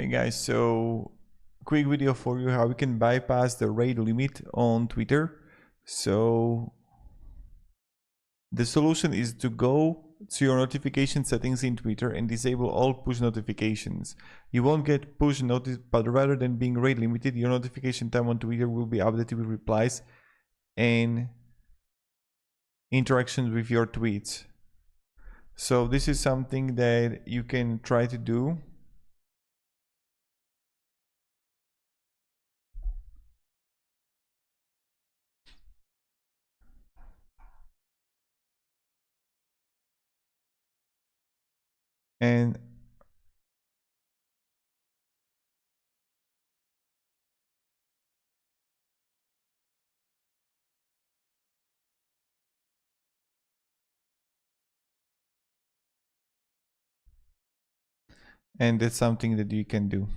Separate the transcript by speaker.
Speaker 1: Hey guys, so quick video for you how we can bypass the rate limit on Twitter. So the solution is to go to your notification settings in Twitter and disable all push notifications. You won't get push notice, but rather than being rate limited, your notification time on Twitter will be updated with replies and interactions with your tweets. So this is something that you can try to do. And that's something that you can do.